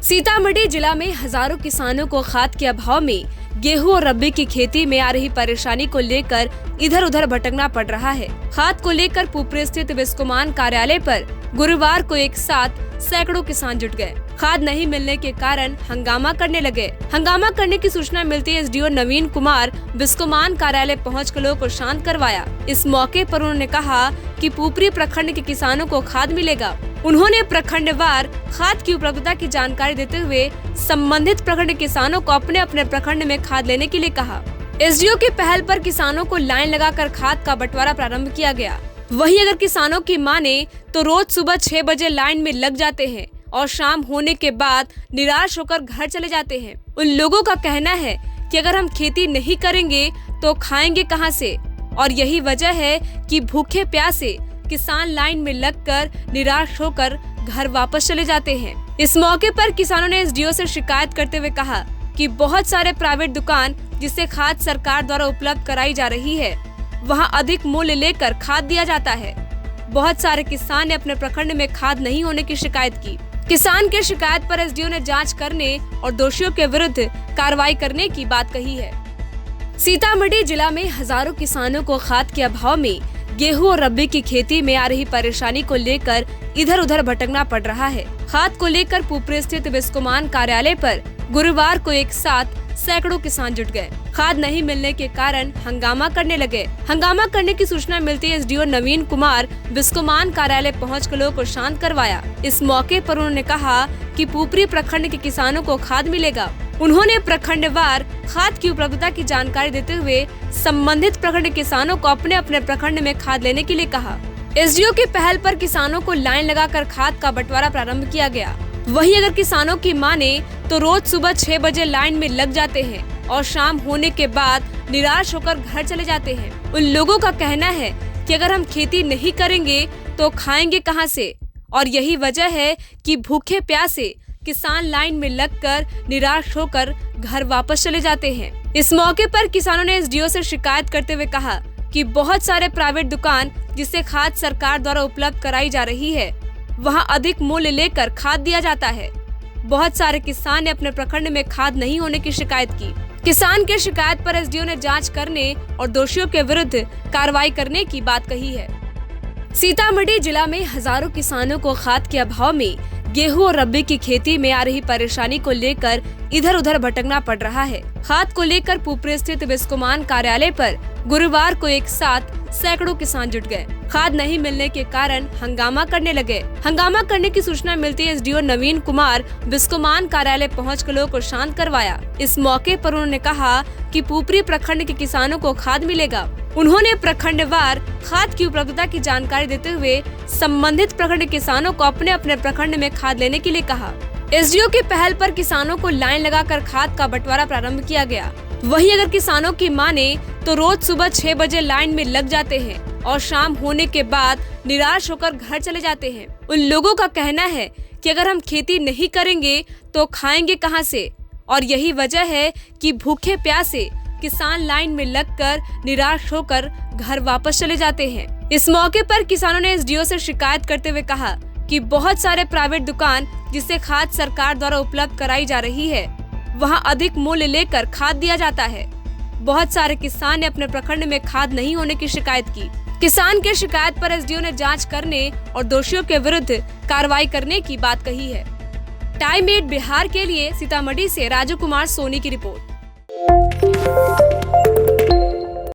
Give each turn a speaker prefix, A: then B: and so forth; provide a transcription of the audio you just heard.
A: सीतामढ़ी जिला में हजारों किसानों को खाद के अभाव में गेहूं और रबी की खेती में आ रही परेशानी को लेकर इधर उधर भटकना पड़ रहा है। खाद को लेकर पुपरी स्थित विस्कोमान कार्यालय पर गुरुवार को एक साथ सैकड़ों किसान जुट गए। खाद नहीं मिलने के कारण हंगामा करने लगे। हंगामा करने की सूचना मिलते ही एसडीओ नवीन कुमार विस्कोमान कार्यालय पहुंचकर लोगों को शांत करवाया। इस मौके पर उन्होंने कहा कि पुपरी प्रखंड के किसानों को खाद मिलेगा। उन्होंने प्रखंडवार खाद की उपलब्धता की जानकारी देते हुए संबंधित प्रखंड किसानों को अपने अपने प्रखंड में खाद लेने के लिए कहा। एसडीओ की पहल पर किसानों को लाइन लगाकर खाद का बंटवारा प्रारंभ किया गया। वहीं अगर किसानों की माने तो रोज सुबह 6 बजे लाइन में लग जाते हैं और शाम होने के बाद निराश होकर घर चले जाते हैं। उन लोगों का कहना है कि अगर हम खेती नहीं करेंगे तो खाएंगे कहां से, और यही वजह है कि भूखे प्यासे किसान लाइन में लगकर निराश होकर घर वापस चले जाते हैं। इस मौके पर किसानों ने एसडीओ से शिकायत करते हुए कहा कि बहुत सारे प्राइवेट दुकान जिससे खाद सरकार द्वारा उपलब्ध कराई जा रही है, वहां अधिक मूल्य लेकर खाद दिया जाता है। बहुत सारे किसान ने अपने प्रखंड में खाद नहीं होने की शिकायत की। किसान के शिकायत पर एसडीओ ने जांच करने और दोषियों के विरुद्ध कार्रवाई करने की बात कही है। सीतामढ़ी जिला में हजारों किसानों को खाद के अभाव में गेहूं और रबी की खेती में आ रही परेशानी को लेकर इधर उधर भटकना पड़ रहा है। खाद को लेकर पुपरी स्थित विस्कोमान कार्यालय पर गुरुवार को एक साथ सैकड़ों किसान जुट गए। खाद नहीं मिलने के कारण हंगामा करने लगे। हंगामा करने की सूचना मिलती है एसडीओ नवीन कुमार विस्कोमान कार्यालय पहुंचकर लोगों को शांत करवाया। इस मौके पर उन्होंने कहा कि पुपरी प्रखंड के किसानों को खाद मिलेगा। उन्होंने प्रखंडवार खाद की उपलब्धता की जानकारी देते हुए संबंधित प्रखंड किसानों को अपने अपने प्रखंड में खाद लेने के लिए कहा। एसडीओ की पहल पर किसानों को लाइन लगाकर खाद का बंटवारा प्रारंभ किया गया। वहीं अगर किसानों की माने तो रोज सुबह 6 बजे लाइन में लग जाते हैं और शाम होने के बाद निराश होकर घर चले जाते हैं। उन लोगों का कहना है कि अगर हम खेती नहीं करेंगे तो खाएंगे कहां से, और यही वजह है कि भूखे प्यासे किसान लाइन में लगकर निराश होकर घर वापस चले जाते हैं। इस मौके पर किसानों ने एसडीओ से शिकायत करते हुए कहा कि बहुत सारे प्राइवेट दुकान जिससे खाद सरकार द्वारा उपलब्ध कराई जा रही है, वहां अधिक मूल्य लेकर खाद दिया जाता है। बहुत सारे किसान ने अपने प्रखंड में खाद नहीं होने की शिकायत की। किसान के शिकायत पर एसडीओ ने जांच करने और दोषियों के विरुद्ध कार्रवाई करने की बात कही है। सीतामढ़ी जिला में हजारों किसानों को खाद के अभाव में गेहूं और रबी की खेती में आ रही परेशानी को लेकर इधर उधर भटकना पड़ रहा है। खाद को लेकर पुपरी स्थित विस्कोमान कार्यालय पर गुरुवार को एक साथ सैकड़ों किसान जुट गए। खाद नहीं मिलने के कारण हंगामा करने लगे। हंगामा करने की सूचना मिलती है एसडीओ नवीन कुमार विस्कोमान कार्यालय पहुंचकर लोगों को शांत करवाया। इस मौके पर उन्होंने कहा कि पुपरी प्रखंड के किसानों को खाद मिलेगा। उन्होंने प्रखंडवार खाद की उपलब्धता की जानकारी देते हुए संबंधित प्रखंड किसानों को अपने अपने प्रखंड में खाद लेने के लिए कहा। एसडीओ की पहल पर किसानों को लाइन लगाकर खाद का बंटवारा प्रारंभ किया गया। वहीं अगर किसानों की माने तो रोज सुबह 6 बजे लाइन में लग जाते हैं और शाम होने के बाद निराश होकर घर चले जाते हैं। उन लोगों का कहना है कि अगर हम खेती नहीं करेंगे तो खाएंगे कहां से, और यही वजह है कि भूखे प्यासे किसान लाइन में लगकर निराश होकर घर वापस चले जाते हैं। इस मौके पर किसानों ने एसडीओ से शिकायत करते हुए कहा कि बहुत सारे प्राइवेट दुकान जिससे खाद सरकार द्वारा उपलब्ध कराई जा रही है, वहां अधिक मूल्य लेकर खाद दिया जाता है। बहुत सारे किसान ने अपने प्रखंड में खाद नहीं होने की शिकायत की। किसान के शिकायत पर एसडीओ ने जांच करने और दोषियों के विरुद्ध कार्रवाई करने की बात कही है। टाइम 8 बिहार के लिए सीतामढ़ी से राजू कुमार सोनी की रिपोर्ट।